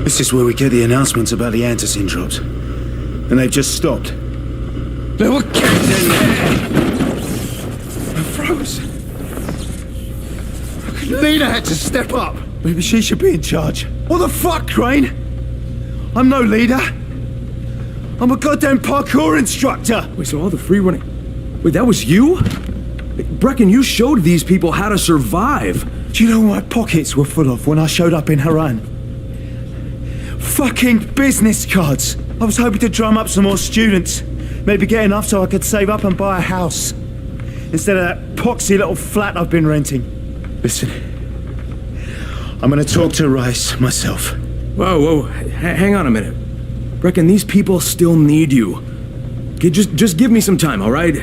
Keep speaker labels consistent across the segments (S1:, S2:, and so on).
S1: This is where we get the announcements about the antizin drops. And they've just stopped.
S2: There were kids in there! I froze. Lena had to step up.
S1: Maybe she should be in charge. What the fuck, Crane? I'm no leader. I'm a goddamn parkour instructor.
S3: Wait, so all the free running... Wait, that was you? Brecken, you showed these people how to survive.
S1: Do you know what my pockets were full of when I showed up in Harran? Fucking business cards! I was hoping to drum up some more students. Maybe get enough so I could save up and buy a house. Instead of that poxy little flat I've been renting. Listen, I'm gonna talk to Rice myself.
S3: Whoa, hang on a minute. Brecken, these people still need you. Okay, just give me some time, all right?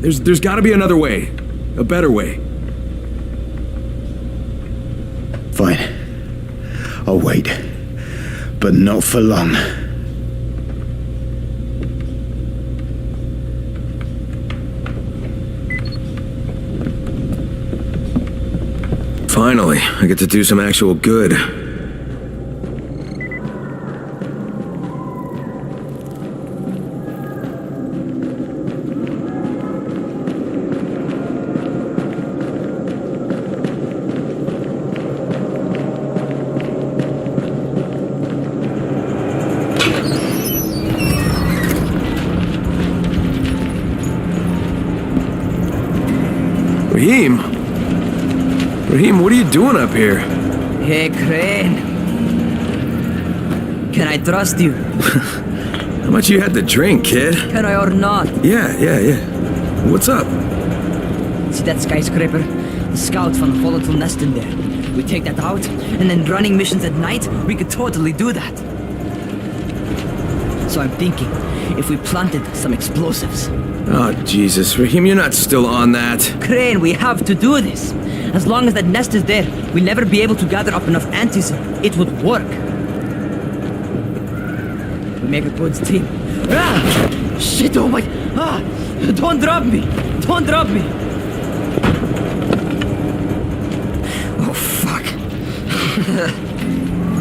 S3: There's gotta be another way. A better way.
S1: Fine. I'll wait. But not for long.
S3: Finally, I get to do some actual good. Raheem, what are you doing up here?
S4: Hey, Crane. Can I trust you?
S3: How much you had to drink, kid?
S4: Can I or not?
S3: Yeah. What's up?
S4: See that skyscraper? The scout found a volatile nest in there. We take that out, and then running missions at night, we could totally do that. So I'm thinking, if we planted some explosives.
S3: Oh, Jesus. Raheem, you're not still on that.
S4: Crane, we have to do this. As long as that nest is there, we'll never be able to gather up enough antizin. It would work. We make a good team. Ah! Shit, oh my... Ah! Don't drop me! Don't drop me! Oh, fuck.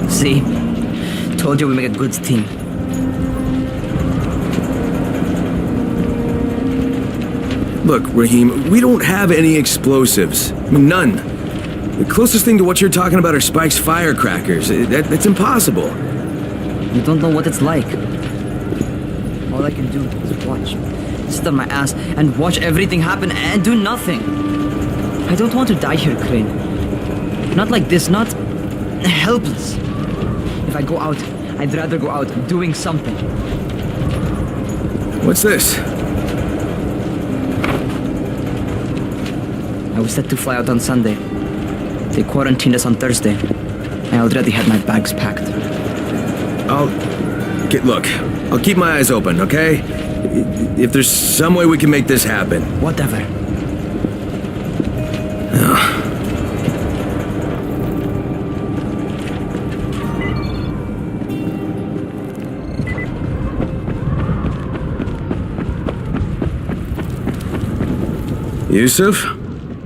S4: See? Told you we make a good team.
S3: Look, Raheem, we don't have any explosives. I mean, none. The closest thing to what you're talking about are Spike's firecrackers. That's impossible.
S4: You don't know what it's like. All I can do is watch. Sit on my ass and watch everything happen and do nothing. I don't want to die here, Crane. Not like this, not helpless. If I go out, I'd rather go out doing something.
S3: What's this?
S4: I was set to fly out on Sunday. They quarantined us on Thursday. I already had my bags packed.
S3: Look, I'll keep my eyes open, okay? If there's some way we can make this happen.
S4: Whatever.
S3: Yusuf?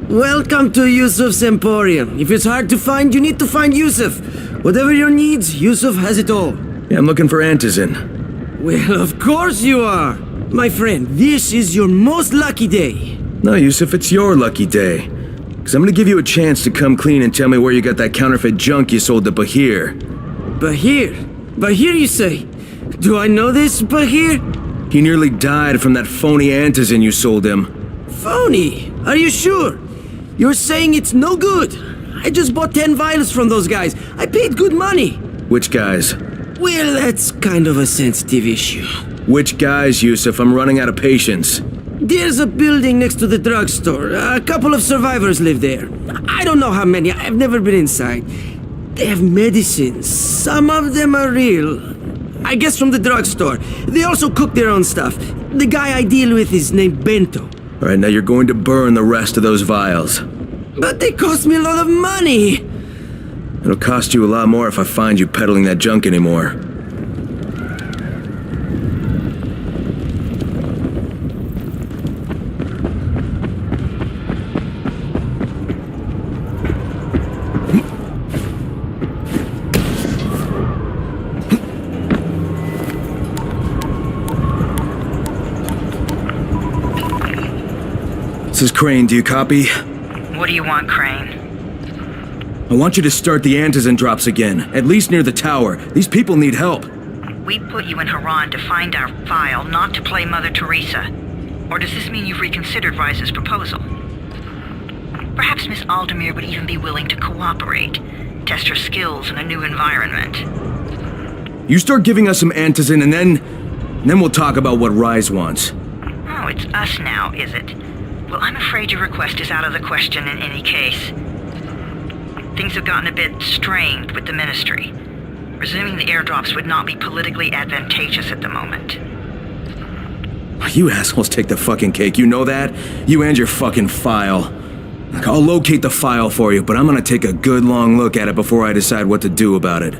S5: Welcome to Yusuf's Emporium. If it's hard to find, you need to find Yusuf. Whatever your needs, Yusuf has it all.
S3: Yeah, I'm looking for antizin.
S5: Well, of course you are. My friend, this is your most lucky day.
S3: No, Yusuf, it's your lucky day. Because I'm gonna give you a chance to come clean and tell me where you got that counterfeit junk you sold to Bahir.
S5: Bahir? Bahir, you say? Do I know this, Bahir?
S3: He nearly died from that phony antizin you sold him.
S5: Phony? Are you sure? You're saying it's no good. I just bought 10 vials from those guys. I paid good money.
S3: Which guys?
S5: Well, that's kind of a sensitive issue.
S3: Which guys, Yusuf? I'm running out of patience.
S5: There's a building next to the drugstore. A couple of survivors live there. I don't know how many. I've never been inside. They have medicines. Some of them are real. I guess from the drugstore. They also cook their own stuff. The guy I deal with is named Bento.
S3: All right, now you're going to burn the rest of those vials.
S5: But they cost me a lot of money.
S3: It'll cost you a lot more if I find you peddling that junk anymore. This is Crane, do you copy?
S6: What do you want, Crane?
S3: I want you to start the antizin drops again, at least near the tower. These people need help.
S6: We put you in Harran to find our file, not to play Mother Teresa. Or does this mean you've reconsidered Rise's proposal? Perhaps Miss Aldemir would even be willing to cooperate, test her skills in a new environment.
S3: You start giving us some antizin and then we'll talk about what Rise wants.
S6: Oh, it's us now, is it? Well, I'm afraid your request is out of the question in any case. Things have gotten a bit strained with the Ministry. Resuming the airdrops would not be politically advantageous at the moment.
S3: You assholes take the fucking cake, you know that? You and your fucking file. Look, I'll locate the file for you, but I'm gonna take a good long look at it before I decide what to do about it.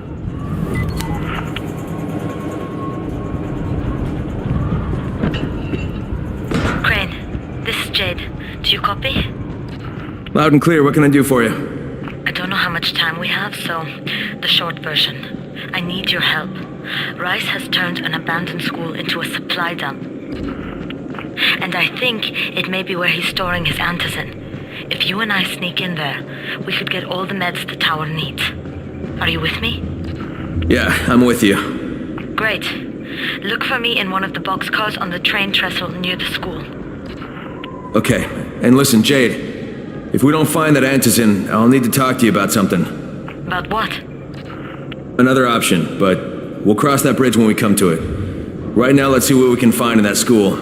S7: Crane, this is Jade. Do you copy?
S3: Loud and clear, what can I do for you?
S7: I don't know how much time we have, so the short version. I need your help. Rice has turned an abandoned school into a supply dump. And I think it may be where he's storing his antizin. If you and I sneak in there, we could get all the meds the tower needs. Are you with me?
S3: Yeah, I'm with you.
S7: Great. Look for me in one of the boxcars on the train trestle near the school.
S3: Okay, and listen, Jade. If we don't find that antizin, I'll need to talk to you about something.
S7: About what?
S3: Another option, but we'll cross that bridge when we come to it. Right now, let's see what we can find in that school.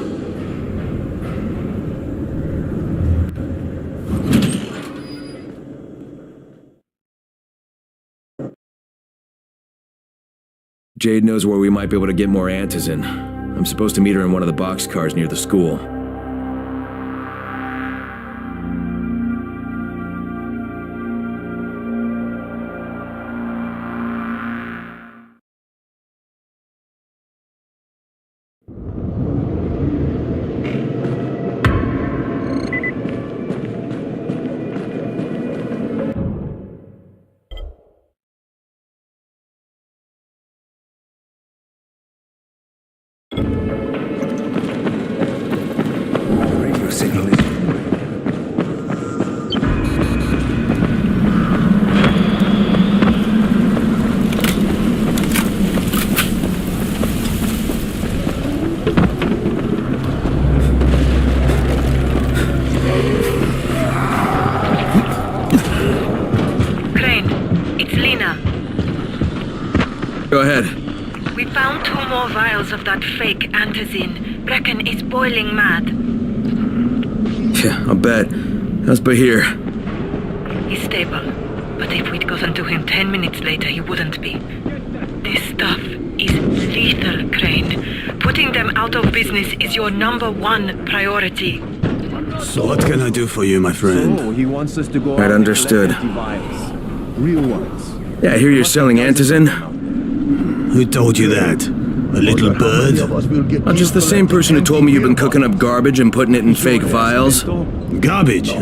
S3: Jade knows where we might be able to get more antizin. I'm supposed to meet her in one of the boxcars near the school.
S2: Radio signal is...
S6: Crane, it's Lena.
S3: Go ahead.
S6: We found 2 more vials of that fake antizin. Brecken is boiling mad.
S3: Yeah, I'll bet. How's Bahir?
S6: He's stable, but if we'd gotten to him 10 minutes later, he wouldn't be. This stuff is lethal, Crane. Putting them out of business is your #1 priority.
S2: So what can I do for you, my friend?
S8: So he wants us to go
S3: Right,
S8: out and
S3: understood.
S8: collect vials. Real ones.
S3: Yeah, I hear you're selling antizin.
S2: Who told you that? A little bird?
S3: I'm just the same person who told me you've been cooking up garbage and putting it in fake vials.
S2: Garbage?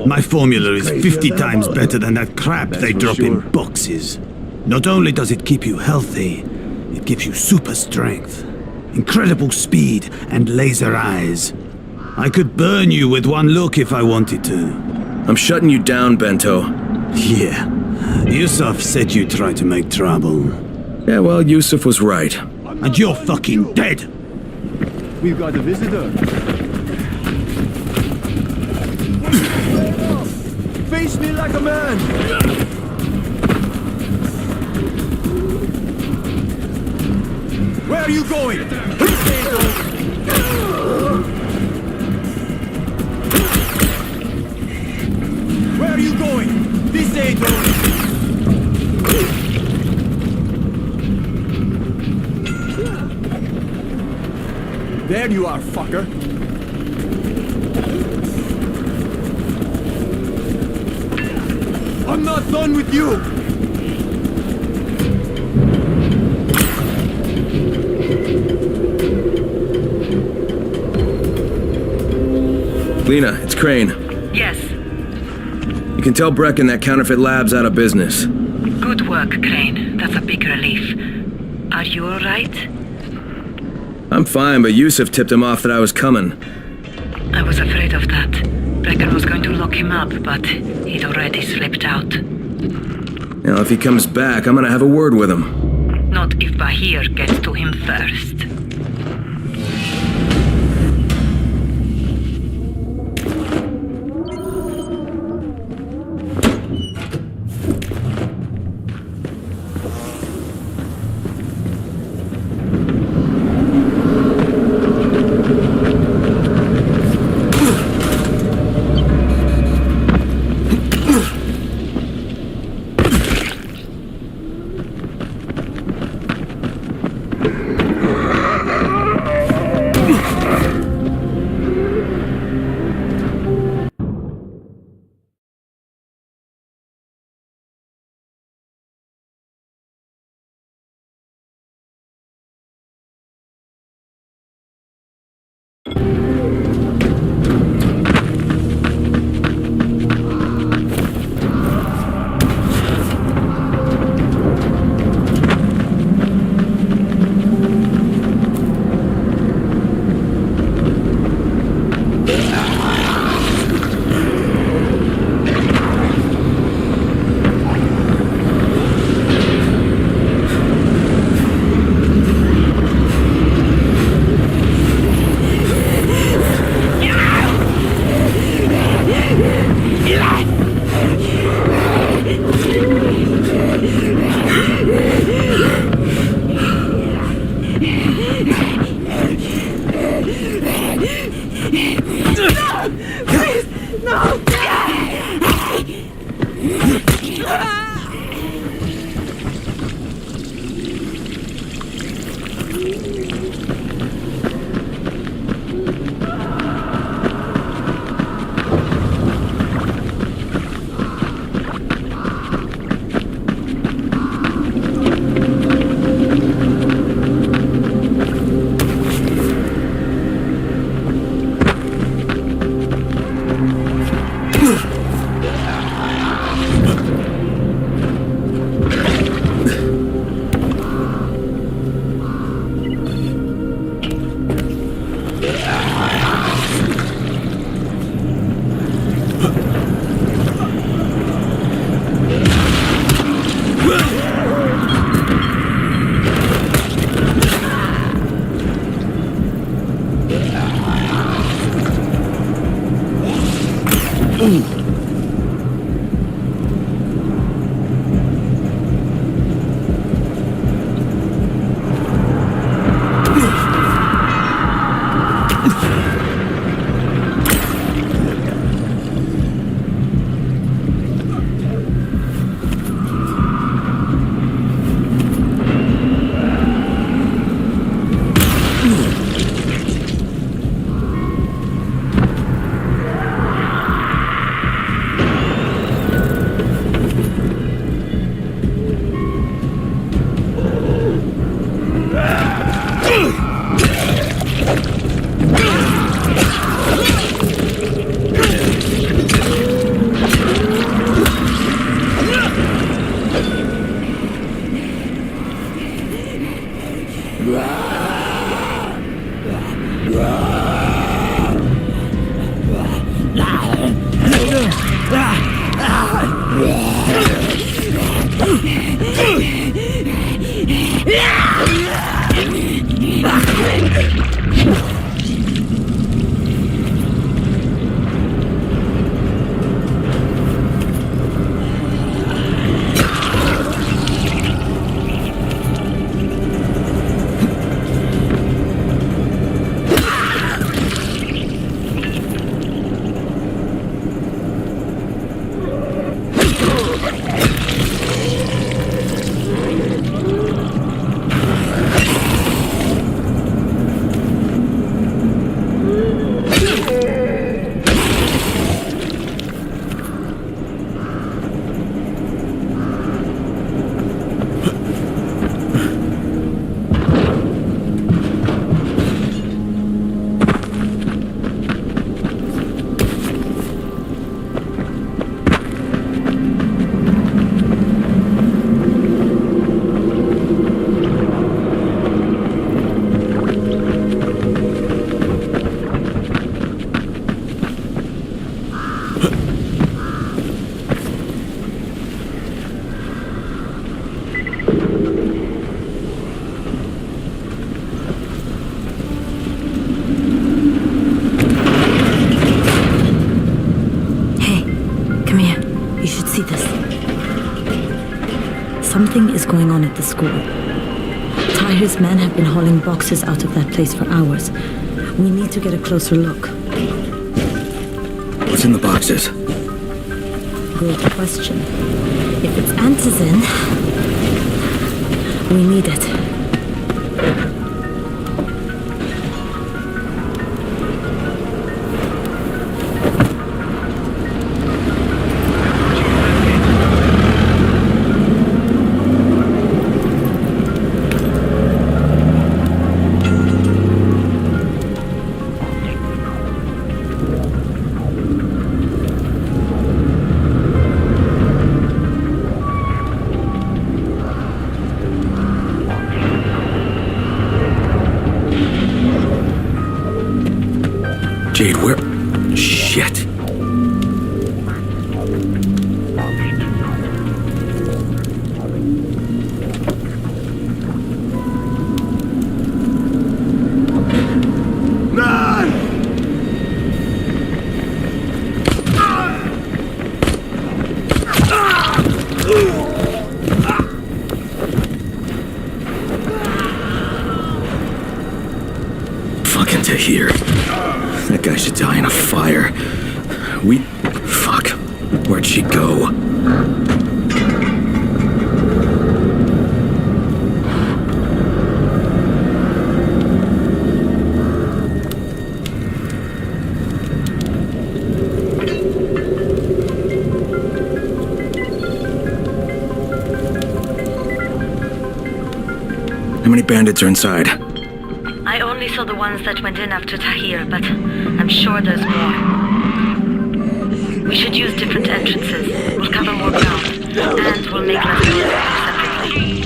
S2: My formula is 50 times better than that crap they drop in boxes. Not only does it keep you healthy, it gives you super strength, incredible speed, and laser eyes. I could burn you with one look if I wanted to.
S3: I'm shutting you down, Bento.
S2: Yeah. Yusuf said you tried to make trouble.
S3: Yeah, well, Yusuf was right.
S2: And you're fucking dead!
S8: We've got a visitor. Face me like a man! Where are you going? Where are you going? This ain't over. There you are, fucker. I'm not done with you!
S3: Lena, it's Crane.
S6: Yes.
S3: You can tell Brecken that counterfeit lab's out of business.
S6: Good work, Crane. That's a big relief. Are you alright?
S3: I'm fine, but Yusuf tipped him off that I was coming.
S6: I was afraid of that. Brecken was going to lock him up, but he'd already slipped out.
S3: Now, if he comes back, I'm gonna have a word with him.
S6: Not if Bahir gets to him first.
S7: Something is going on at the school. Tahir's men have been hauling boxes out of that place for hours. We need to get a closer look.
S3: What's in the boxes?
S7: Good question. If it's antizin, we need it.
S3: Jade, where... Shit. Fucking Tahir. That guy should die in a fire. Fuck. Where'd she go? How many bandits are inside?
S7: I only saw the ones that went in after Tahir, but I'm sure there's more. We should use different entrances. We'll cover more ground, and we'll make less noise separately.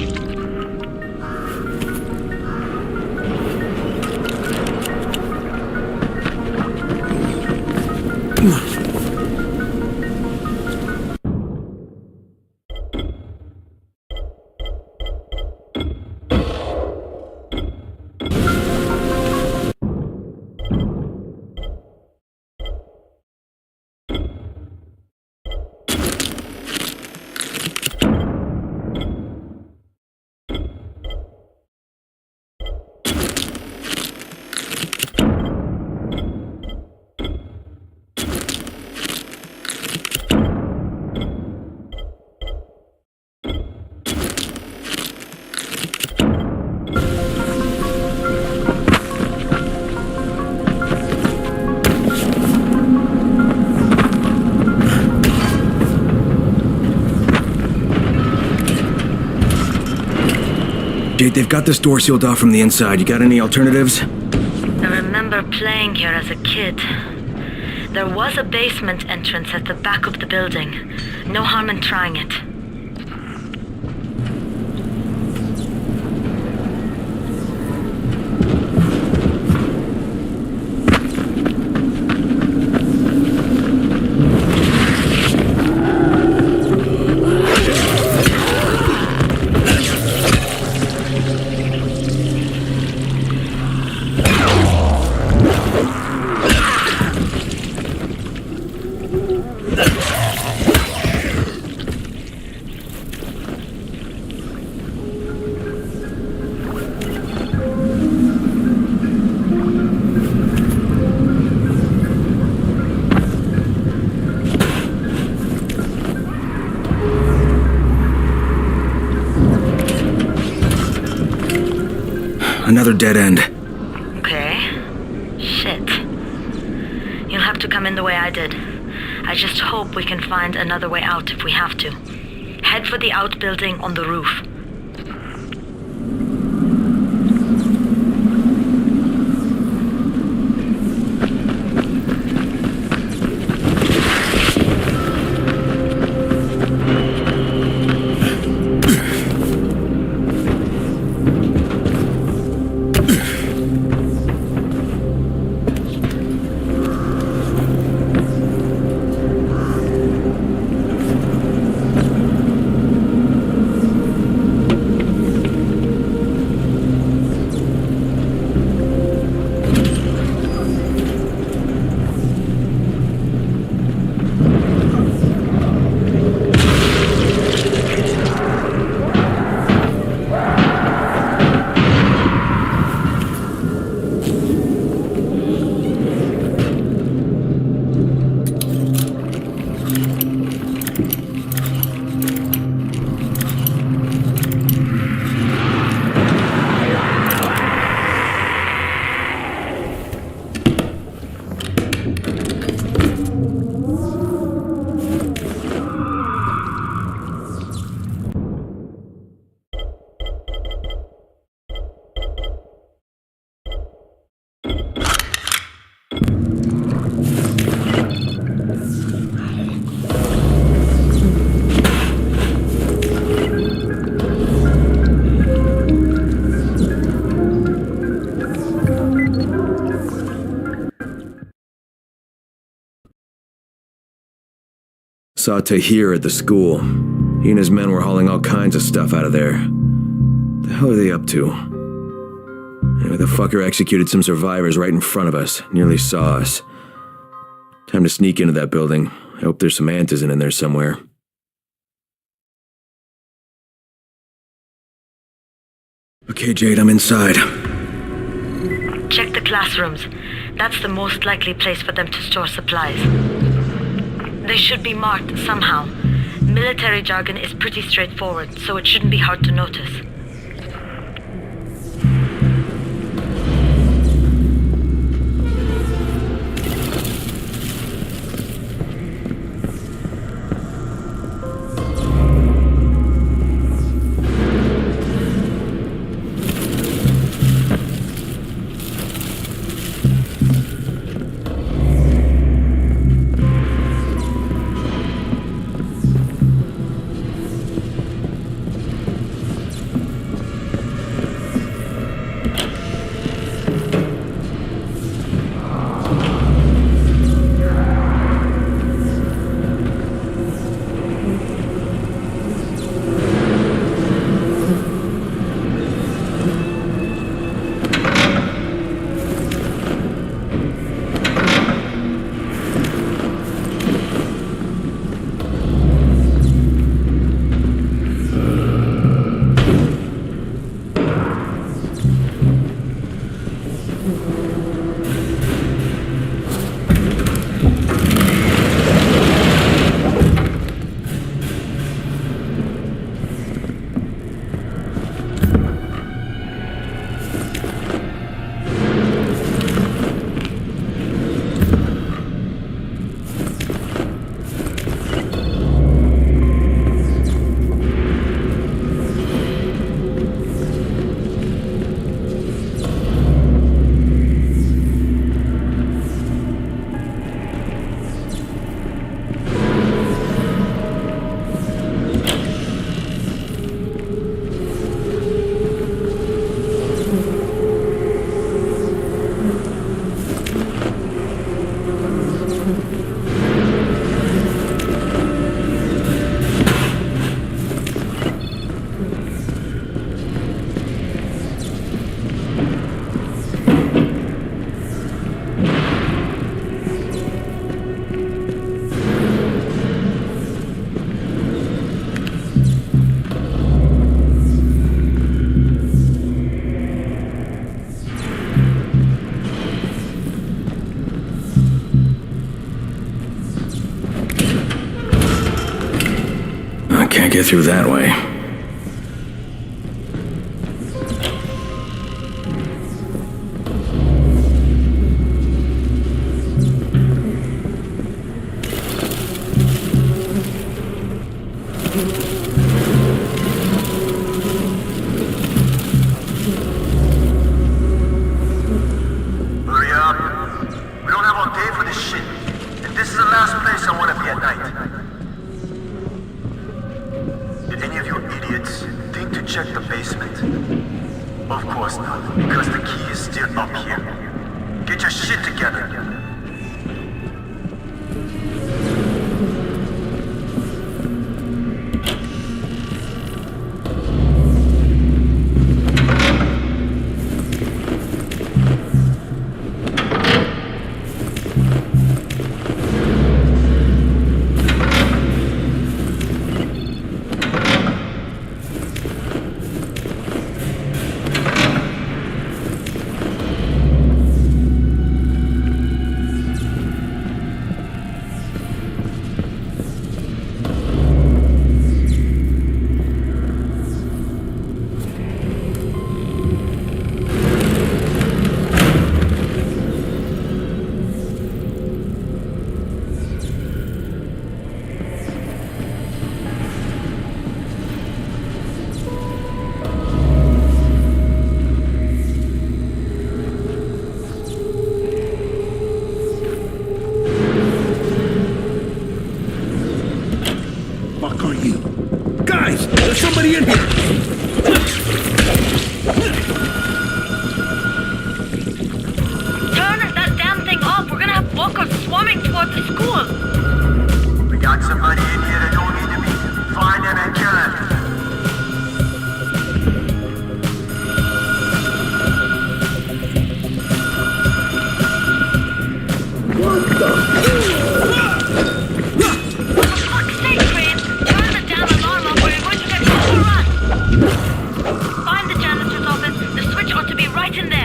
S3: Jade, they've got this door sealed off from the inside. You got any alternatives?
S7: I remember playing here as a kid. There was a basement entrance at the back of the building. No harm in trying it.
S3: Another dead end.
S7: Okay. Shit. You'll have to come in the way I did. I just hope we can find another way out if we have to. Head for the outbuilding on the roof.
S3: Saw Tahir at the school. He and his men were hauling all kinds of stuff out of there. The hell are they up to? Anyway, the fucker executed some survivors right in front of us. Nearly saw us. Time to sneak into that building. I hope there's some antizin in there somewhere. Okay, Jade, I'm inside.
S7: Check the classrooms. That's the most likely place for them to store supplies. They should be marked somehow. Military jargon is pretty straightforward, so it shouldn't be hard to notice.
S3: Can't get through that way.
S9: Hurry up. We don't have all day for this shit. And this is the last place I want to be at night. Did any of you idiots think to check the basement? Of course not, because the key is still up here. Get your shit together.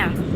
S6: there.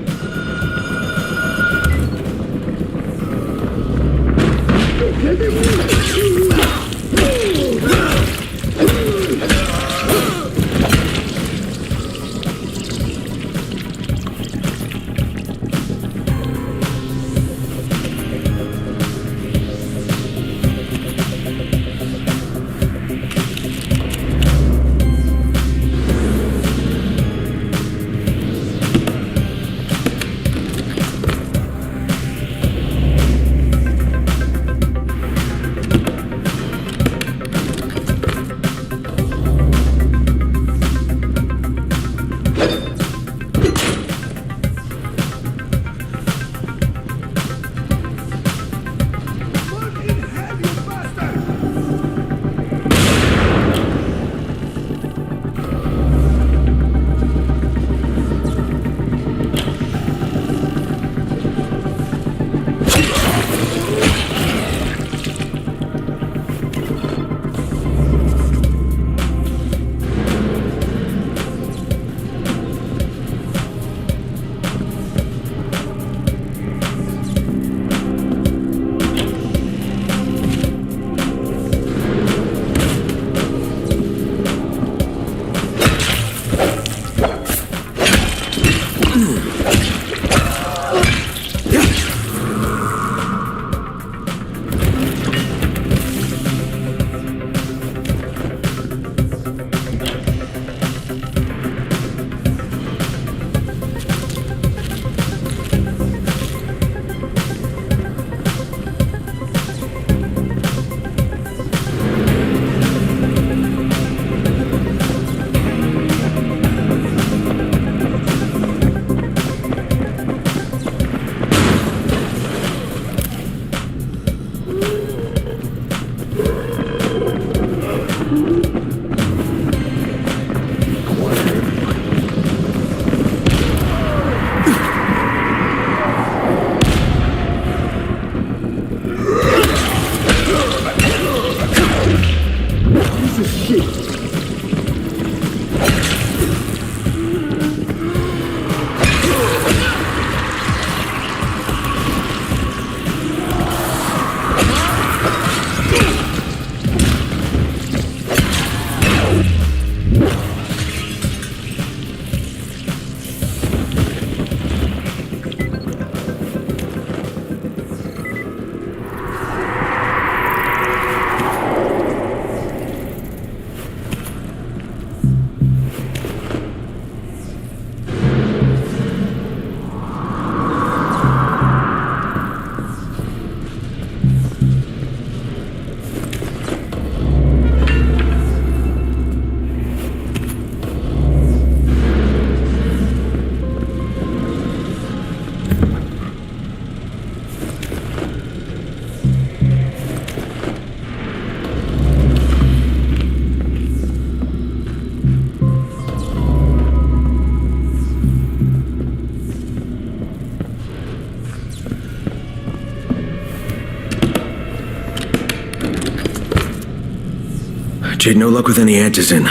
S3: Jade, no luck with any antizin.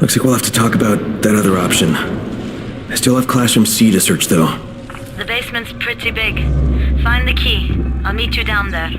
S3: Looks like we'll have to talk about that other option. I still have Classroom C to search, though.
S7: The basement's pretty big. Find the key. I'll meet you down there.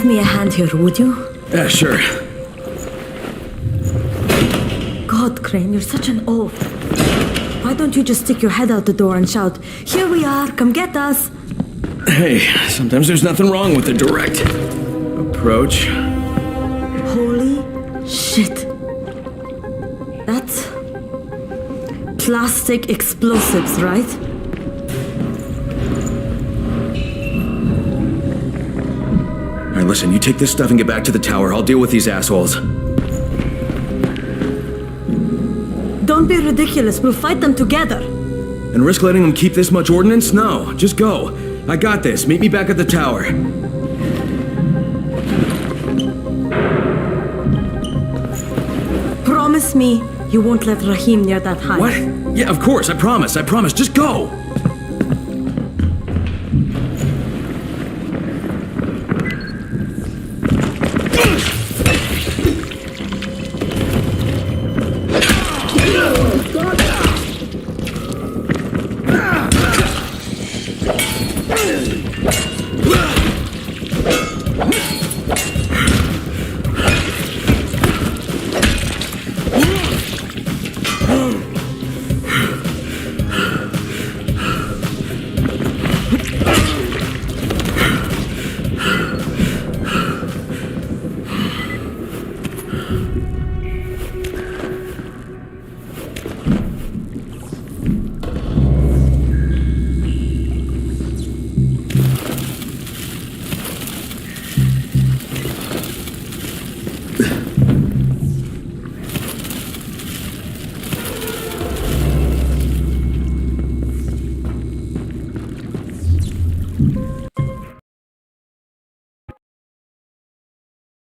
S7: give me a hand here, would you?
S3: Yeah, sure.
S7: God, Crane, you're such an oaf. Why don't you just stick your head out the door and shout, "Here we are, come get us"?
S3: Hey, sometimes there's nothing wrong with the direct approach.
S7: Holy shit. That's plastic explosives, right?
S3: Alright, listen, you take this stuff and get back to the tower. I'll deal with these assholes.
S7: Don't be ridiculous, we'll fight them together.
S3: And risk letting them keep this much ordnance? No, just go. I got this. Meet me back at the tower.
S7: Promise me you won't let Rahim near that hive.
S3: What? Yeah, of course. I promise. Just go.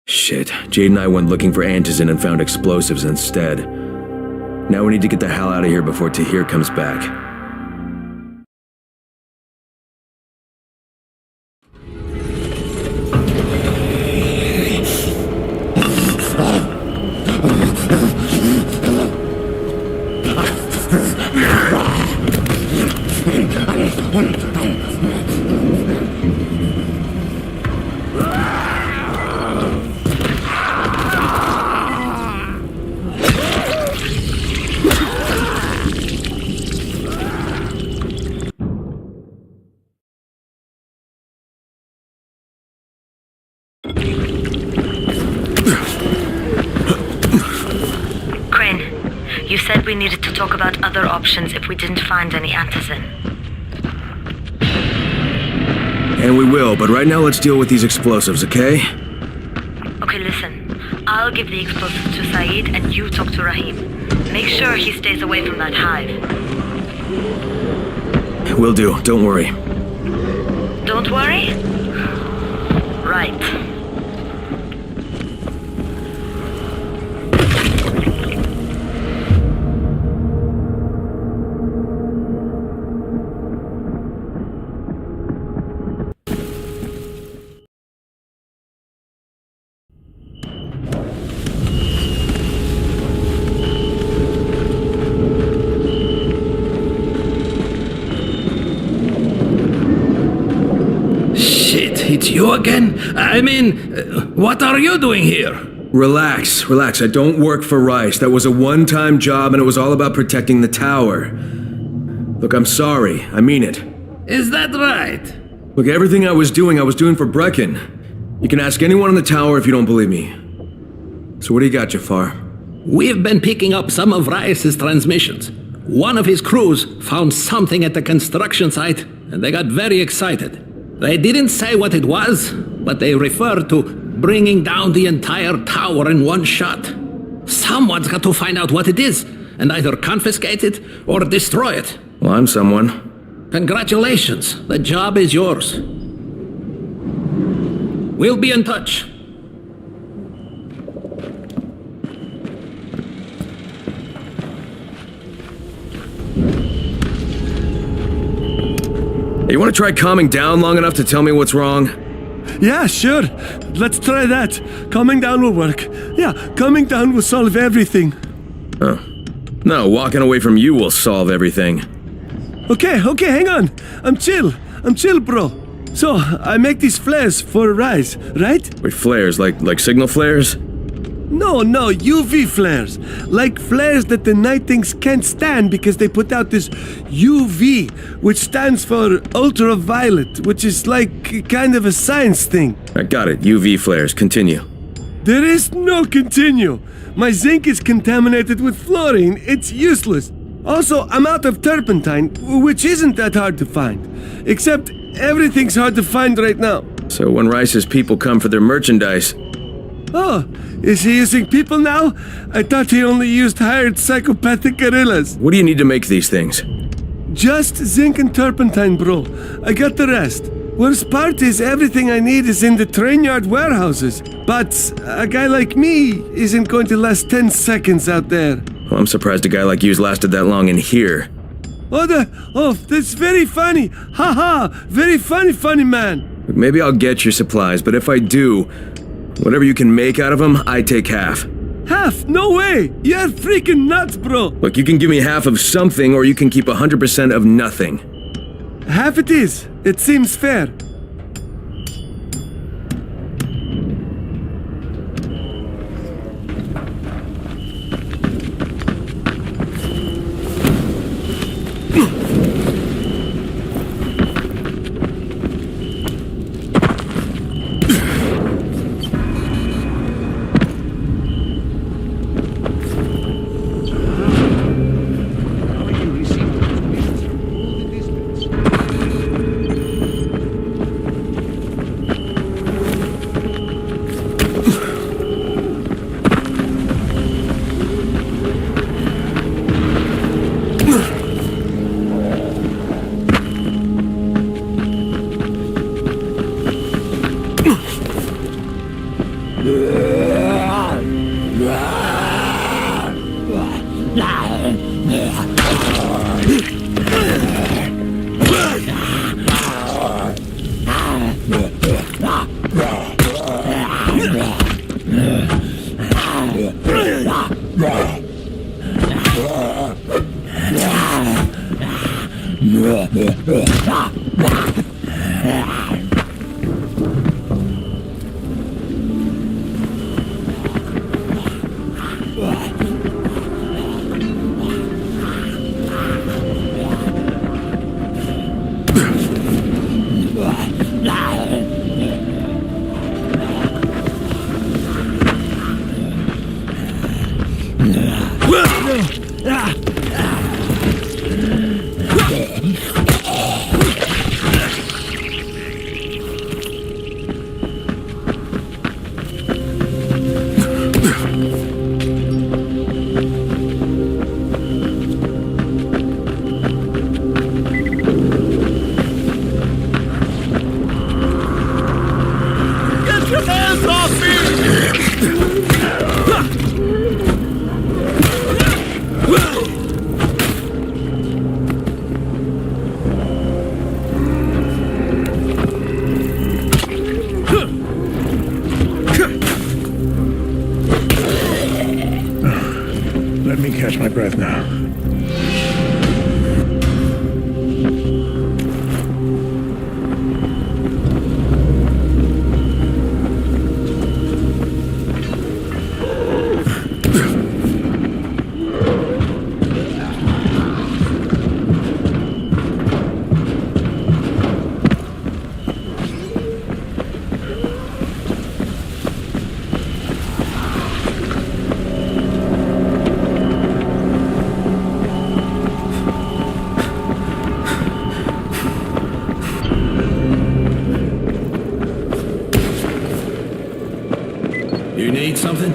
S3: Shit, Jade and I went looking for antizin and found explosives instead. Now we need to get the hell out of here before Tahir comes back.
S7: You said we needed to talk about other options if we didn't find any antizin.
S3: And we will, but right now let's deal with these explosives, okay?
S7: Okay, listen. I'll give the explosives to Saeed and you talk to Rahim. Make sure he stays away from that hive.
S3: Will do, don't worry.
S7: Don't worry? Right.
S10: It's you again? I mean, what are you doing here?
S3: Relax. I don't work for Rice. That was a one-time job and it was all about protecting the tower. Look, I'm sorry. I mean it.
S10: Is that right?
S3: Look, everything I was doing for Brecken. You can ask anyone in the tower if you don't believe me. So what do you got, Jafar?
S10: We've been picking up some of Rice's transmissions. One of his crews found something at the construction site and they got very excited. They didn't say what it was, but they referred to bringing down the entire tower in one shot. Someone's got to find out what it is, and either confiscate it or destroy it.
S3: Well, I'm someone.
S10: Congratulations, the job is yours. We'll be in touch.
S3: You want to try calming down long enough to tell me what's wrong?
S11: Yeah, sure. Let's try that. Calming down will work. Yeah, calming down will solve everything.
S3: Oh. No, walking away from you will solve everything.
S11: Okay, hang on. I'm chill, bro. So, I make these flares for Rise, right?
S3: Wait, flares? Like signal flares?
S11: No, UV flares. Like flares that the Night Things can't stand because they put out this UV, which stands for ultraviolet, which is like kind of a science thing.
S3: I got it. UV flares. Continue.
S11: There is no continue. My zinc is contaminated with fluorine. It's useless. Also, I'm out of turpentine, which isn't that hard to find. Except everything's hard to find right now.
S3: So when Rice's people come for their merchandise...
S11: Oh, is he using people now? I thought he only used hired psychopathic gorillas.
S3: What do you need to make these things?
S11: Just zinc and turpentine, bro. I got the rest. Worst part is everything I need is in the train yard warehouses. But a guy like me isn't going to last 10 seconds out there.
S3: Well, I'm surprised a guy like you's lasted that long in here.
S11: Oh, that's very funny. Ha! Very funny man.
S3: Maybe I'll get your supplies, but if I do, whatever you can make out of them, I take half.
S11: Half? No way! You're freaking nuts, bro!
S3: Look, you can give me half of something, or you can keep 100% of nothing.
S11: Half it is. It seems fair.
S12: Let me catch my breath now.
S10: You need something?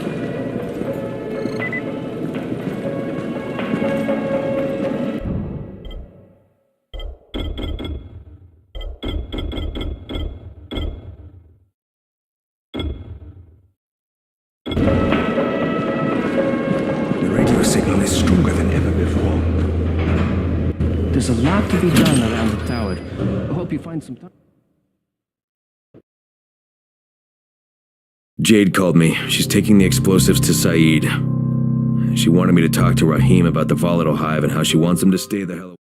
S13: The radio signal is stronger than ever before.
S14: There's a lot to be done around the tower. I hope you find some time.
S3: Jade called me. She's taking the explosives to Saeed. She wanted me to talk to Rahim about the volatile hive and how she wants him to stay the hell away.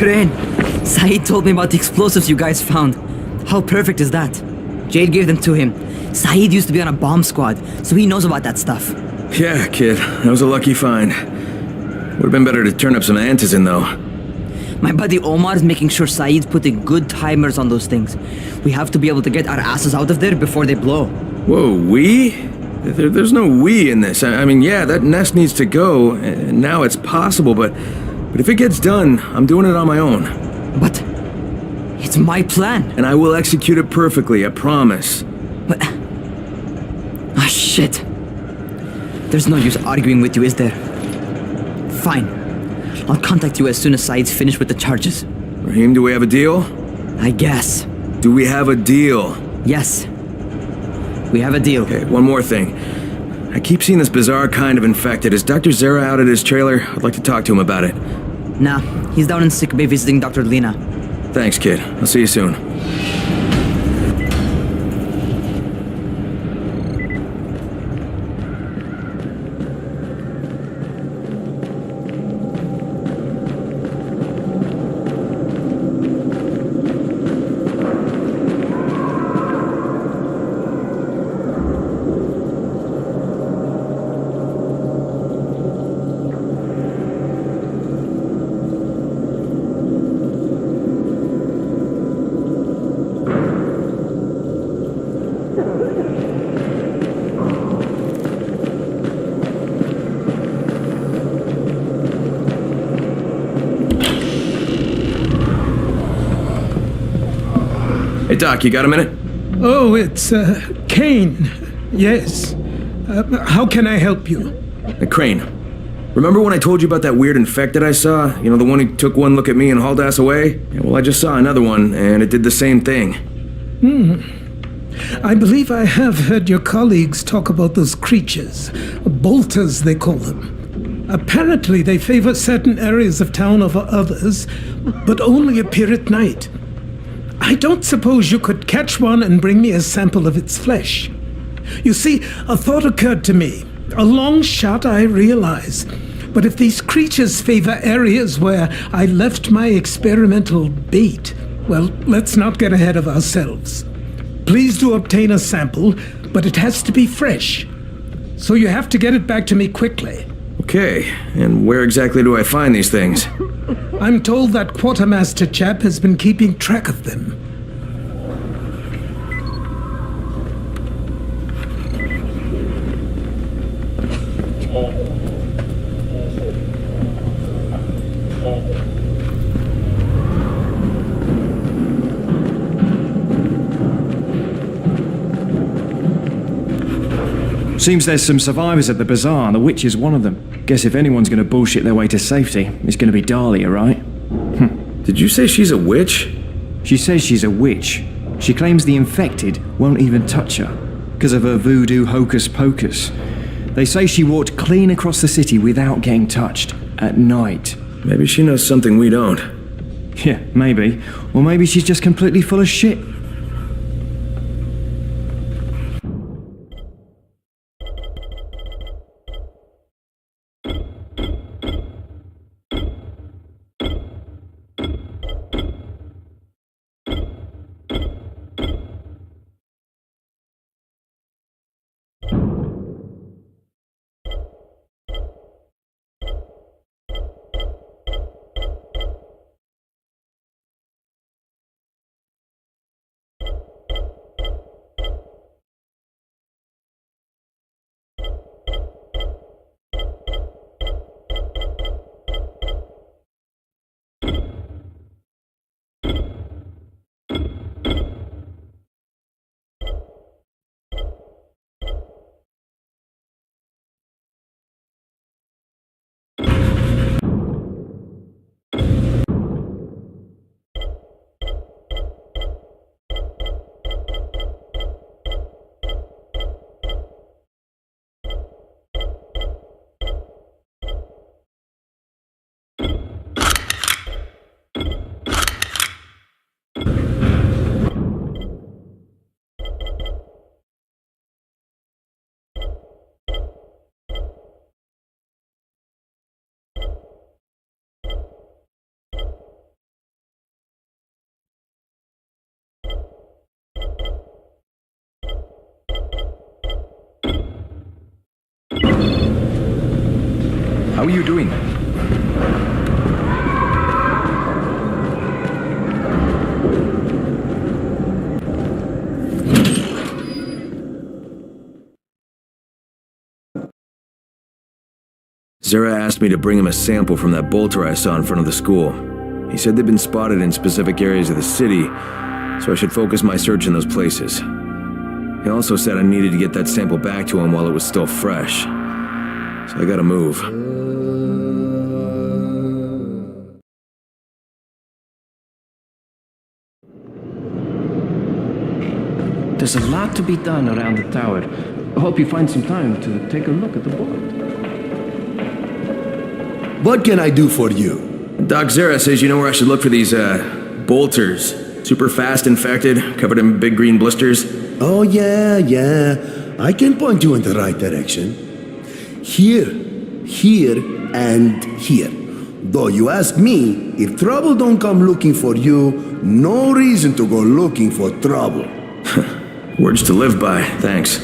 S4: Crane! Saeed told me about the explosives you guys found. How perfect is that? Jade gave them to him. Saeed used to be on a bomb squad, so he knows about that stuff.
S3: Yeah, kid. That was a lucky find. Would have been better to turn up some antizin, though.
S4: My buddy Omar is making sure Saeed's putting good timers on those things. We have to be able to get our asses out of there before they blow.
S3: Whoa, we? There's no we in this. I mean, yeah, that nest needs to go, and now it's possible, but if it gets done, I'm doing it on my own.
S4: But it's my plan.
S3: And I will execute it perfectly, I promise.
S4: But... ah, shit. There's no use arguing with you, is there? Fine. I'll contact you as soon as Saeed's finished with the charges.
S3: Raheem, do we have a deal?
S4: I guess.
S3: Do we have a deal?
S4: Yes. We have a deal.
S3: Okay, one more thing. I keep seeing this bizarre kind of infected. Is Dr. Zera out at his trailer? I'd like to talk to him about it.
S4: Nah, he's down in sick bay visiting Dr. Lena.
S3: Thanks, kid. I'll see you soon. Hey, Doc, you got a minute?
S15: Oh, it's, Kane. Yes. How can I help you?
S3: Crane, remember when I told you about that weird infected I saw? You know, the one who took one look at me and hauled ass away? Yeah, well, I just saw another one, and it did the same thing.
S15: I believe I have heard your colleagues talk about those creatures. Bolters, they call them. Apparently, they favor certain areas of town over others, but only appear at night. I don't suppose you could catch one and bring me a sample of its flesh. You see, a thought occurred to me. A long shot, I realize. But if these creatures favor areas where I left my experimental bait, well, let's not get ahead of ourselves. Please do obtain a sample, but it has to be fresh. So you have to get it back to me quickly.
S3: Okay, and where exactly do I find these things?
S15: I'm told that quartermaster chap has been keeping track of them.
S14: Seems there's some survivors at the bazaar, and the witch is one of them. Guess if anyone's gonna bullshit their way to safety, it's gonna be Dahlia, right?
S3: Did you say she's a witch?
S14: She says she's a witch. She claims the infected won't even touch her, because of her voodoo hocus pocus. They say she walked clean across the city without getting touched, at night.
S3: Maybe she knows something we don't.
S14: Yeah, maybe. Or maybe she's just completely full of shit. How are you doing?
S3: Zera asked me to bring him a sample from that bolter I saw in front of the school. He said they'd been spotted in specific areas of the city, so I should focus my search in those places. He also said I needed to get that sample back to him while it was still fresh. So I gotta move.
S14: There's a lot to be done around the tower. I hope you find some time to take a look at the board.
S16: What can I do for you?
S3: Doc Zera says you know where I should look for these, bolters. Super fast infected, covered in big green blisters.
S16: Oh, yeah. I can point you in the right direction. Here, and here. Though you ask me, if trouble don't come looking for you, no reason to go looking for trouble.
S3: Words to live by, thanks.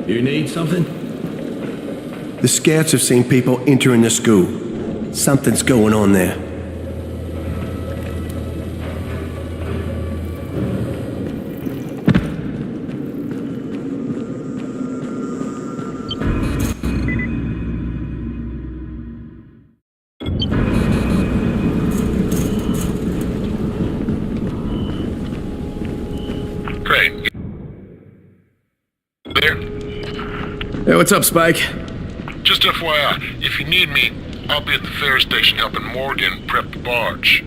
S10: You need something?
S11: The scouts have seen people entering the school. Something's going on there.
S12: Great. There?
S3: Hey, what's up, Spike?
S12: Just FYI, if you need me, I'll be at the ferry station helping Morgan prep the barge.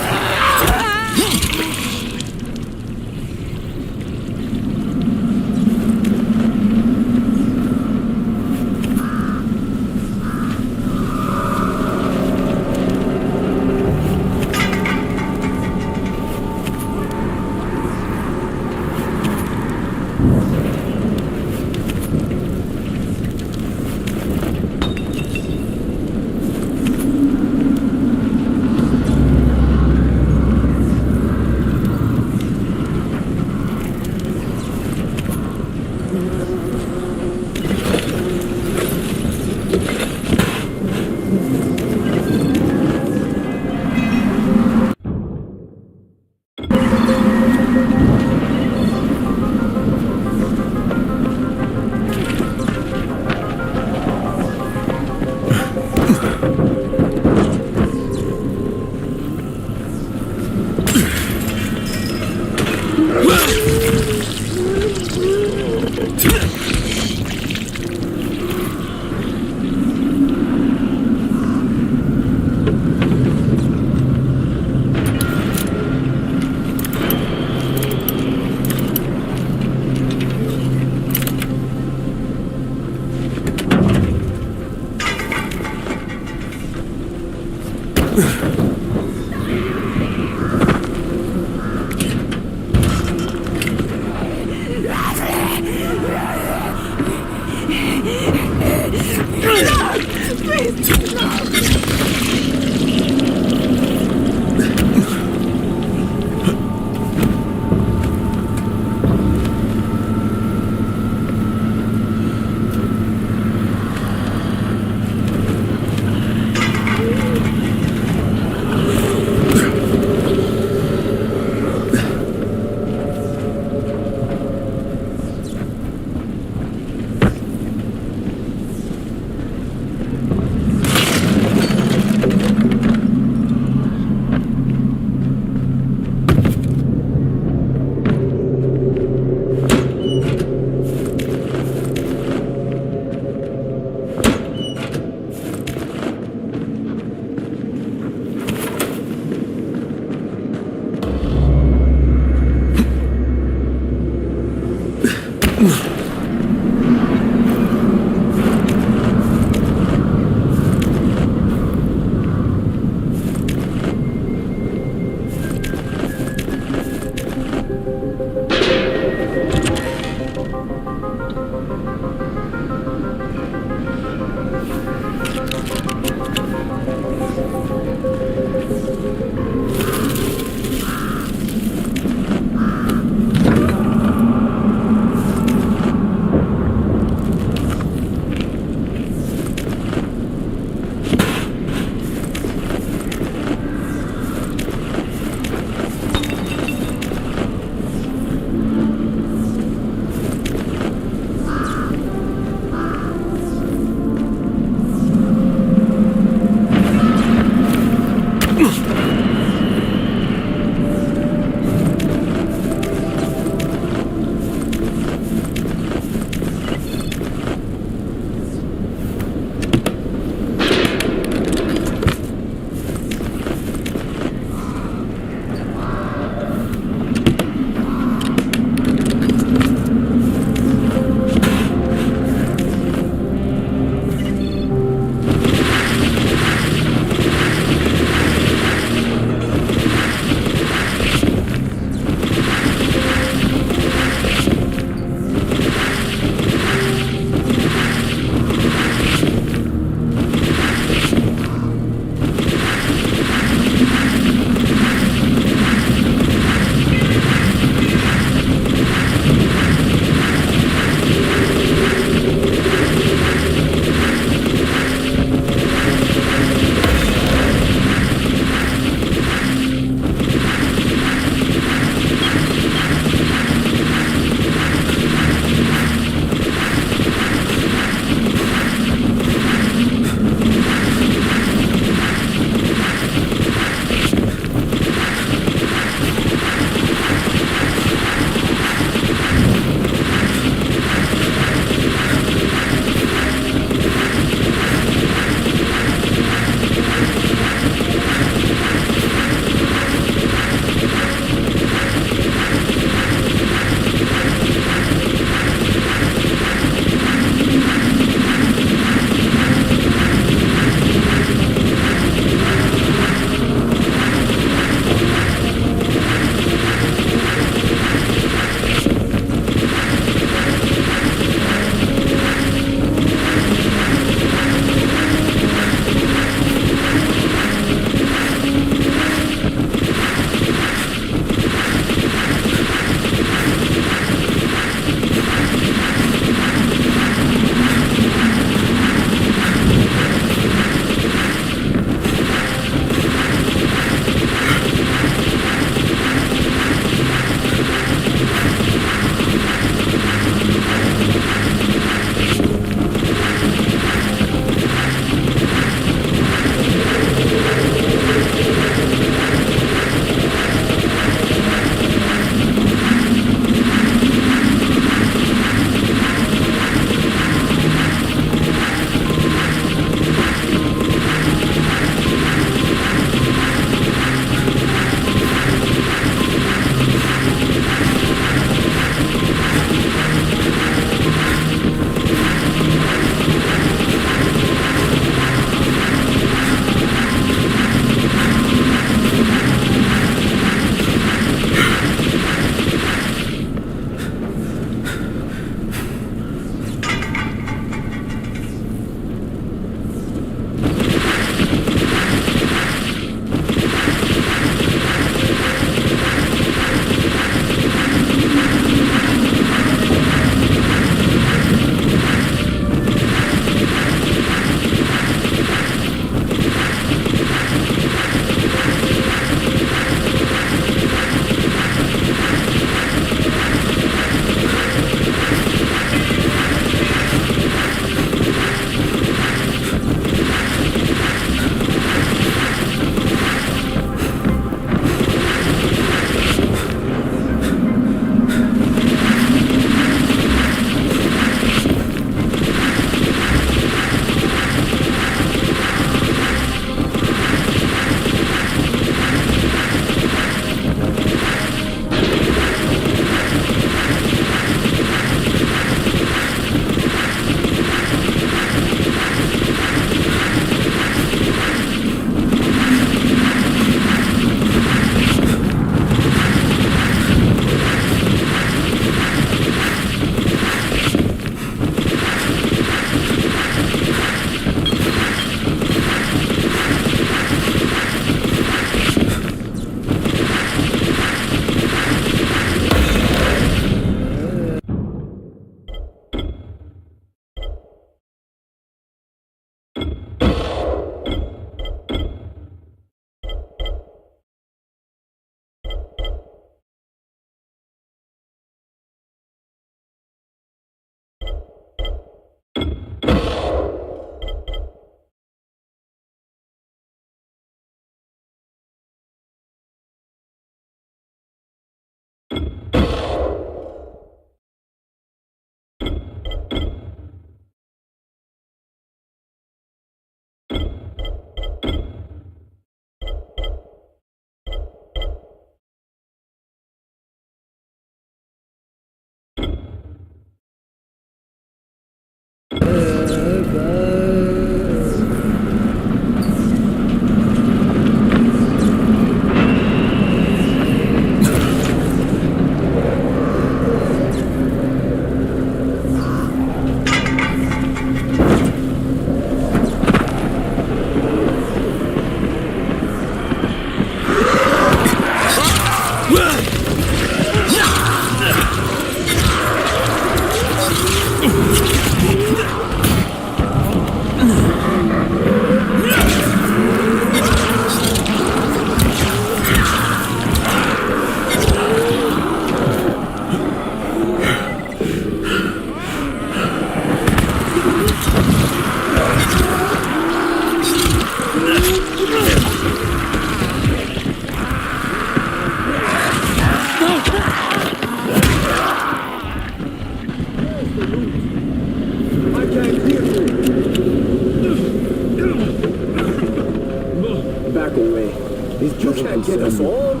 S8: You can't get us all.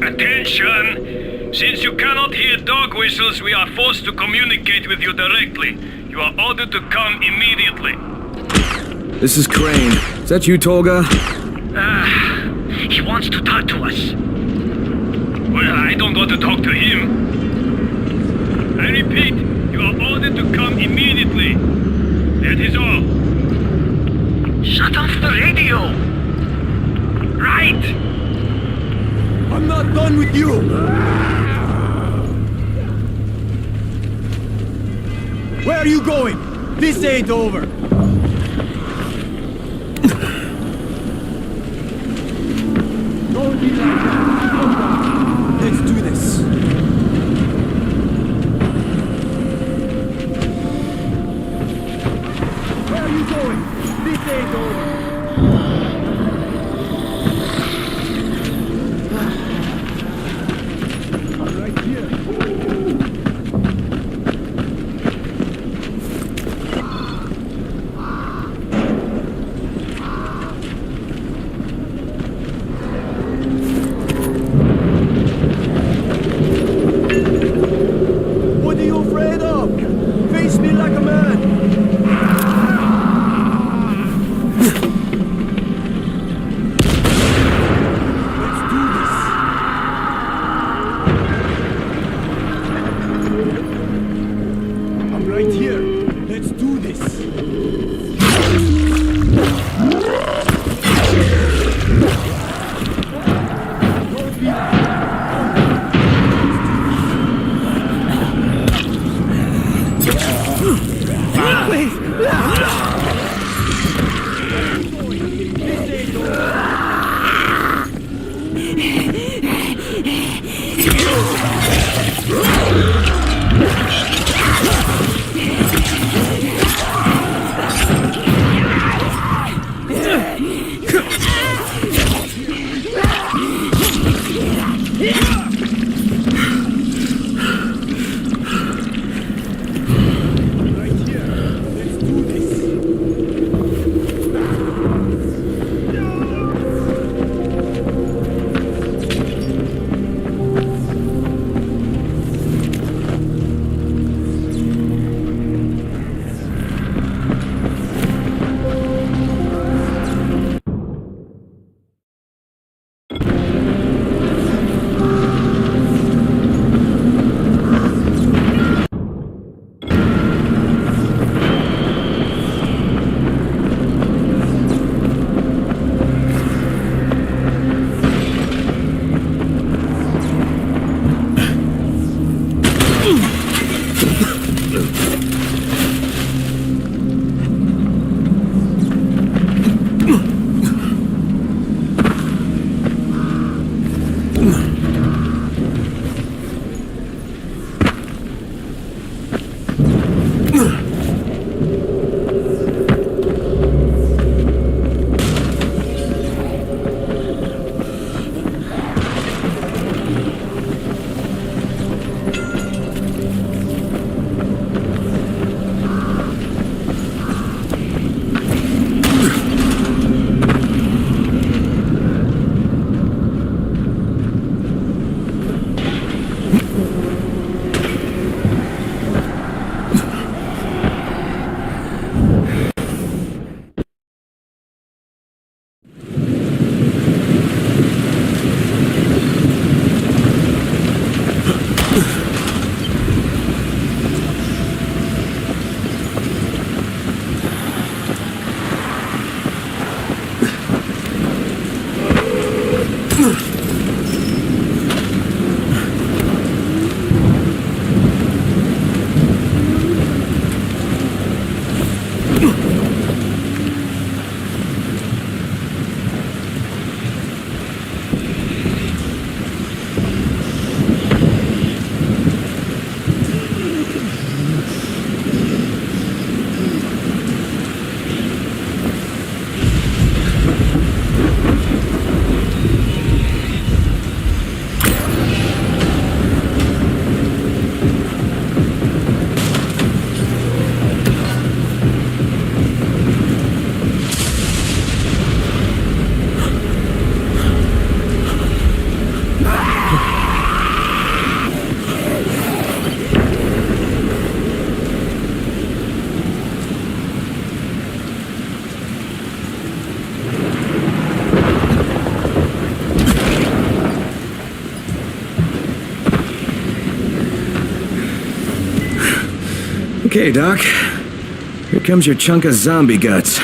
S17: Attention! Since you cannot hear dog whistles, we are forced to communicate with you directly. You are ordered to come immediately.
S3: This is Crane. Is that you, Tolga?
S17: He wants to talk to us. Well, I don't want to talk to him. I repeat, you are ordered to come immediately. That is all.
S6: Shut off the radio!
S17: Right!
S8: I'm not done with you! Where are you going? This ain't over! Don't be like that! Let's do this! Where are you going? This ain't over!
S3: Okay, Doc. Here comes your chunk of zombie guts.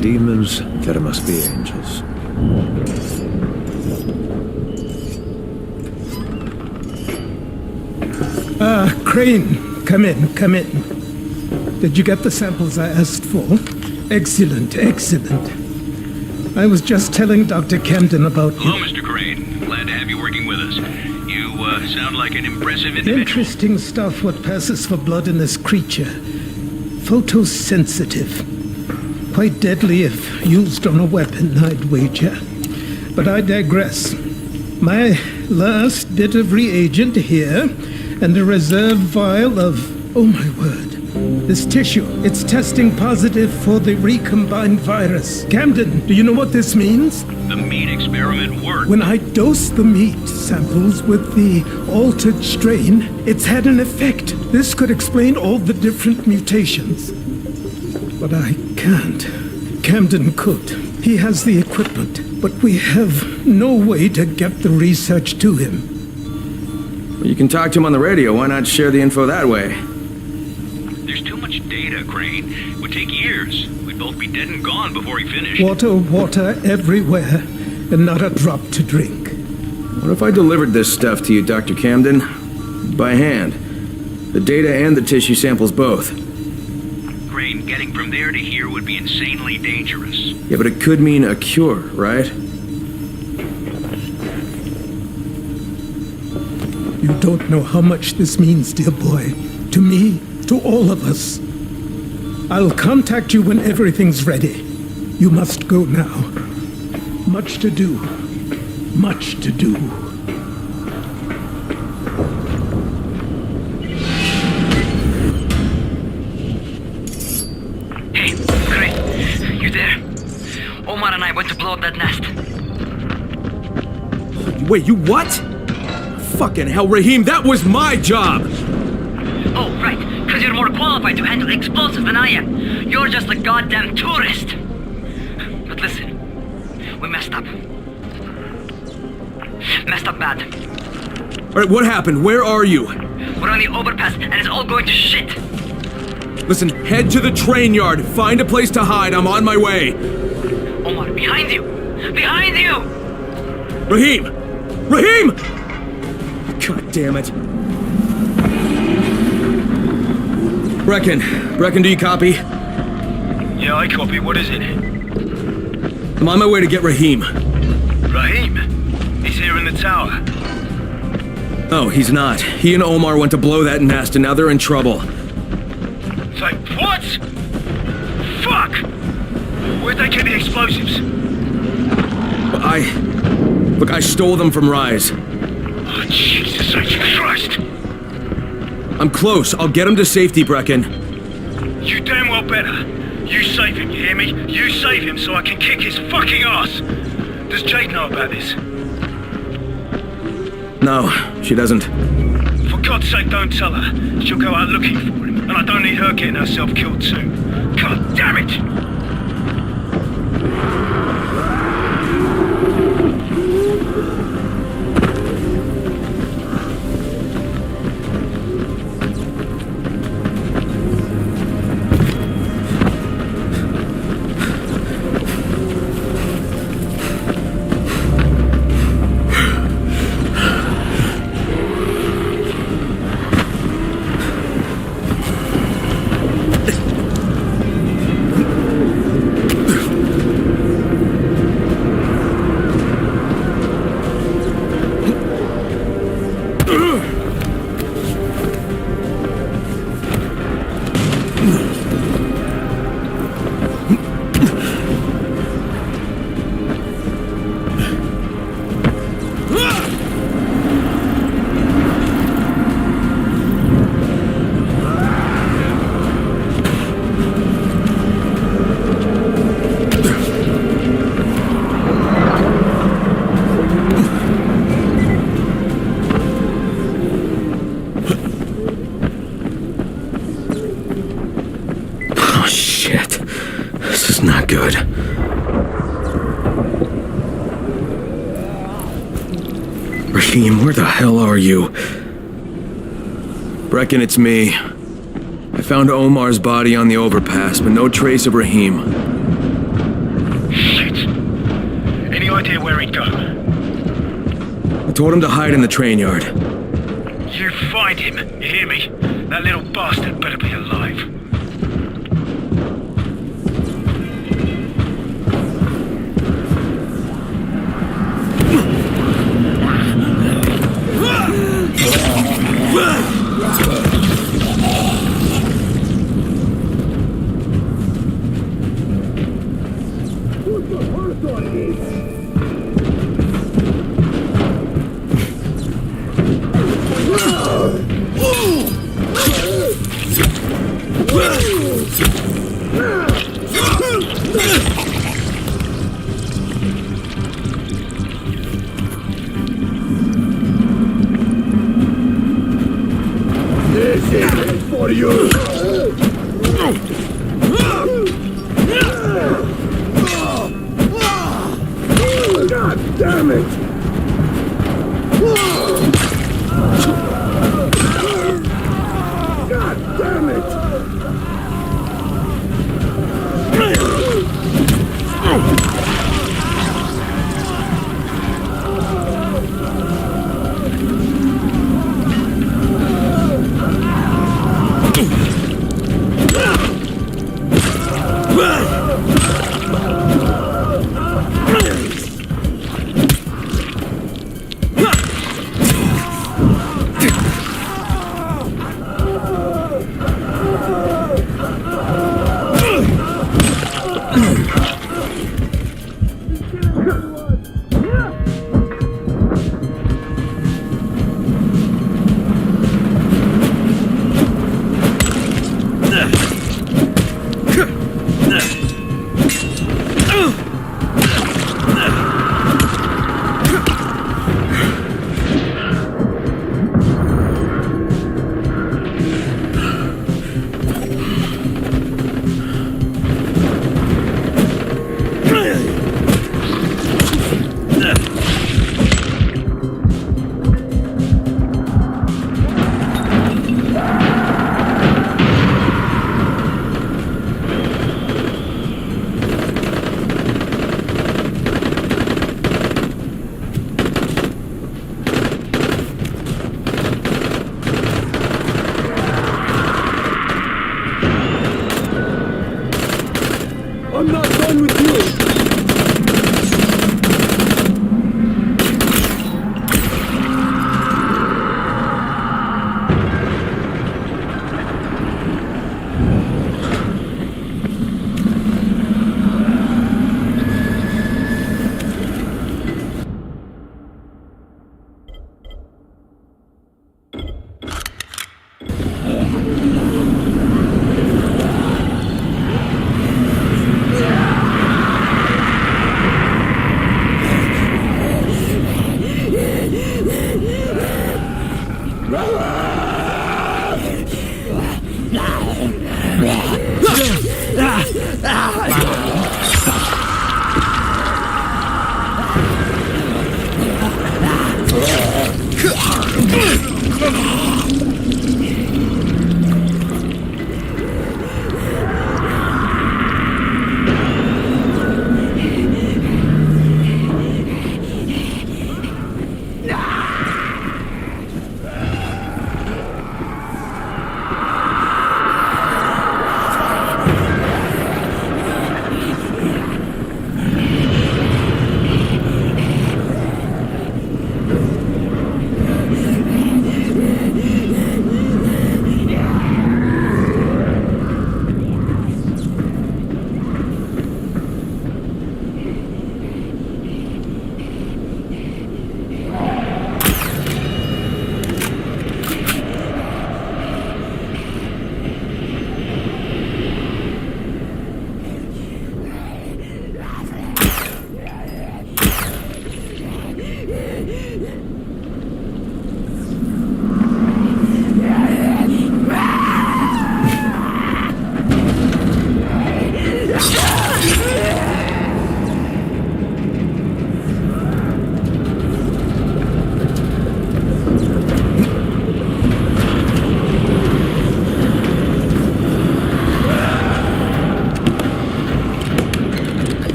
S13: Demons, there must be angels.
S15: Crane, come in, come in. Did you get the samples I asked for? Excellent, excellent. I was just telling Dr. Camden about you.
S17: Hello, Mr. Crane. Glad to have you working with us. You sound like an impressive individual.
S15: Interesting stuff what passes for blood in this creature. Photosensitive. Quite deadly if used on a weapon, I'd wager. But I digress. My last bit of reagent here, and a reserve vial of... oh my word. This tissue, it's testing positive for the recombined virus. Camden, do you know what this means?
S17: The meat experiment worked.
S15: When I dose the meat samples with the altered strain, it's had an effect. This could explain all the different mutations. But I can't. Camden could. He has the equipment, but we have no way to get the research to him.
S3: You can talk to him on the radio. Why not share the info that way?
S17: There's too much data, Crane. It would take years. We'd both be dead and gone before he finished.
S15: Water everywhere, and not a drop to drink.
S3: What if I delivered this stuff to you, Dr. Camden? By hand. The data and the tissue samples both.
S17: Crane, getting from there to here would be insanely dangerous.
S3: Yeah, but it could mean a cure, right?
S15: You don't know how much this means, dear boy. To me, to all of us. I'll contact you when everything's ready. You must go now. Much to do. Much to do.
S4: Hey, Crane, you there? Omar and I went to blow up that nest.
S3: Wait, you what? Fucking hell, Raheem, that was my job!
S4: Oh, right, because you're more qualified to handle explosives than I am. You're just a goddamn tourist. But listen, we messed up. Messed up bad.
S3: Alright, what happened? Where are you?
S4: We're on the overpass, and it's all going to shit.
S3: Listen, head to the train yard. Find a place to hide. I'm on my way.
S4: Omar, behind you! Behind you!
S3: Raheem! Raheem! God damn it. Brecken, do you copy?
S17: Yeah, I copy. What is it?
S3: I'm on my way to get Raheem.
S17: Raheem? He's here in the tower.
S3: Oh, he's not. He and Omar went to blow that nest, and now they're in trouble.
S17: Say, what? Fuck! Where'd they get the explosives?
S3: Look, I stole them from Rise.
S17: Oh, Jesus H. Christ!
S3: I'm close. I'll get him to safety, Brecken.
S17: You damn well better. You save him, you hear me? You save him so I can kick his fucking ass! Does Jade know about this?
S3: No, she doesn't.
S17: For God's sake, don't tell her. She'll go out looking for him, and I don't need her getting herself killed too. God damn it!
S3: Raheem, where the hell are you? Brecken, it's me. I found Omar's body on the overpass, but no trace of Raheem.
S17: Shit. Any idea where he'd go?
S3: I told him to hide in the train yard.
S17: You find him, you hear me? That little bastard better be alive.
S8: For you! God damn it! God damn it! I'm not done with you!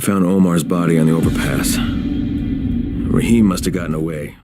S3: I found Omar's body on the overpass. Raheem must have gotten away.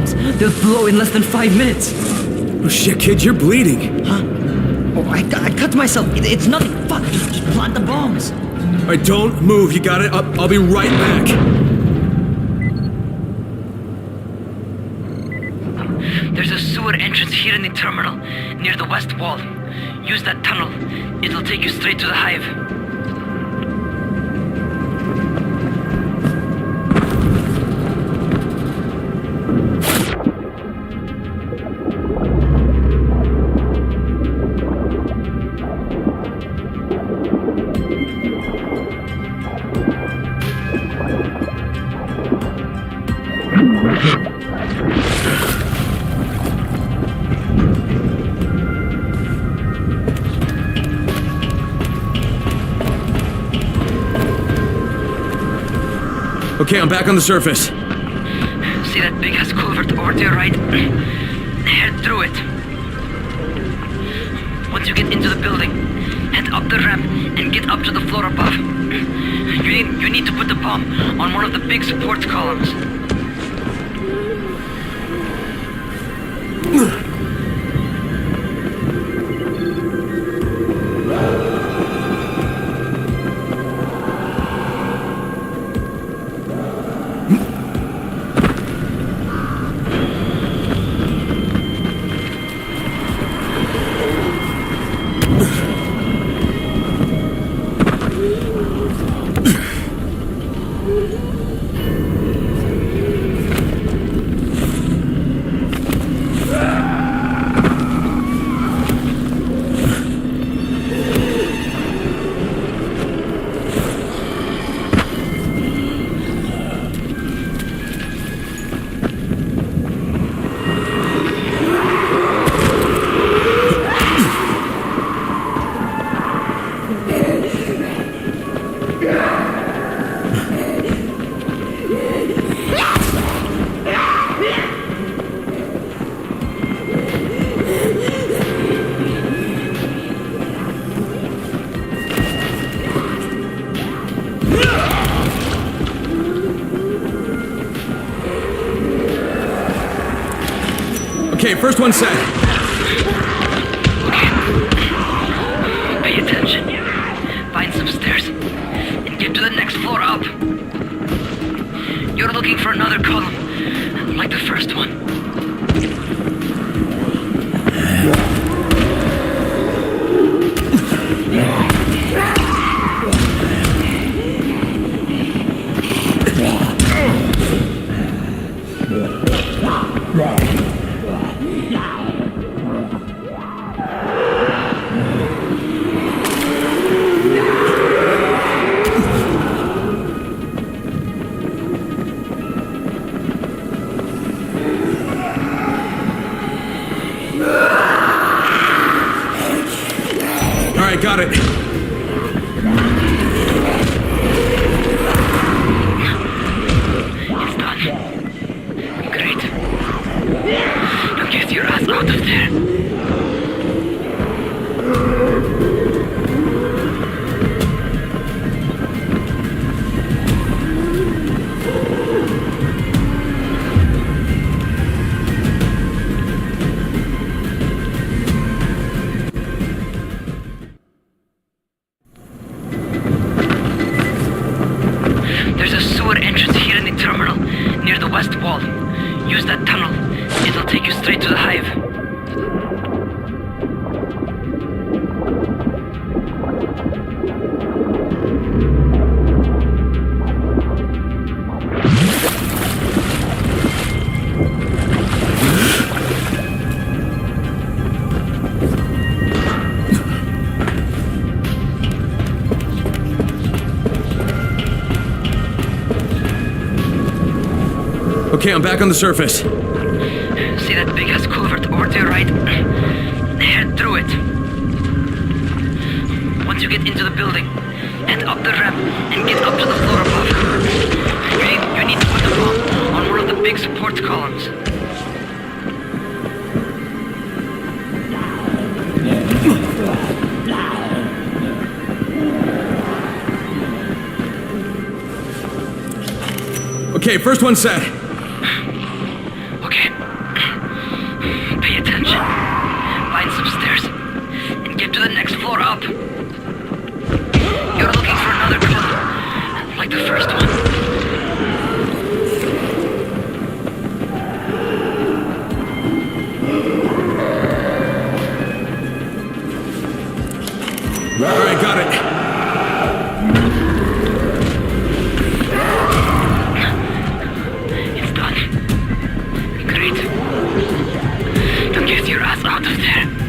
S4: bombs. They'll blow in less than 5 minutes.
S3: Oh shit, kid, you're bleeding.
S4: Huh? Oh, I cut myself. It's nothing. Fuck. Just plant the bombs.
S3: Alright, don't move. You got it? I'll be right back.
S17: There's a sewer entrance here in the terminal, near the west wall. Use that tunnel. It'll take you straight to the hive.
S3: Okay, I'm back on the surface.
S17: See that big ass culvert over to your right? Head through it. Once you get into the building, head up the ramp and get up to the floor above. You need to put the bomb on one of the big support columns.
S3: Okay, first one set.
S17: Okay. Pay attention. Find some stairs and get to the next floor up. You're looking for another column, like the first one.
S3: Got it.
S17: It's done. Great. Now get your ass out of there. There's a sewer entrance here in the terminal, near the west wall. Use that tunnel. It'll take you straight to the hive.
S3: Okay, I'm back on the surface.
S17: See that big ass culvert over to your right? Head through it. Once you get into the building, head up the ramp and get up to the floor above. You need to put the bomb on one of the big support columns.
S3: Okay, first one set.
S17: Okay. Get your ass out of there.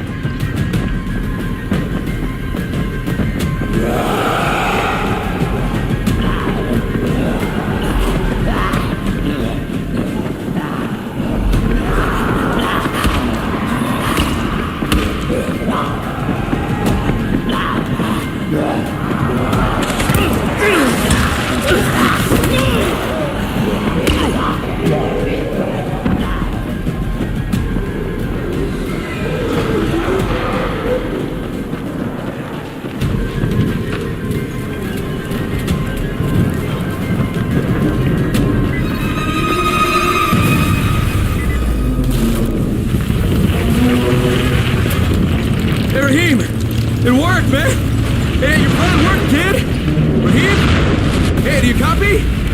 S3: Raheem! It worked, man! Hey, your plan worked, kid! Raheem? Hey, do you copy?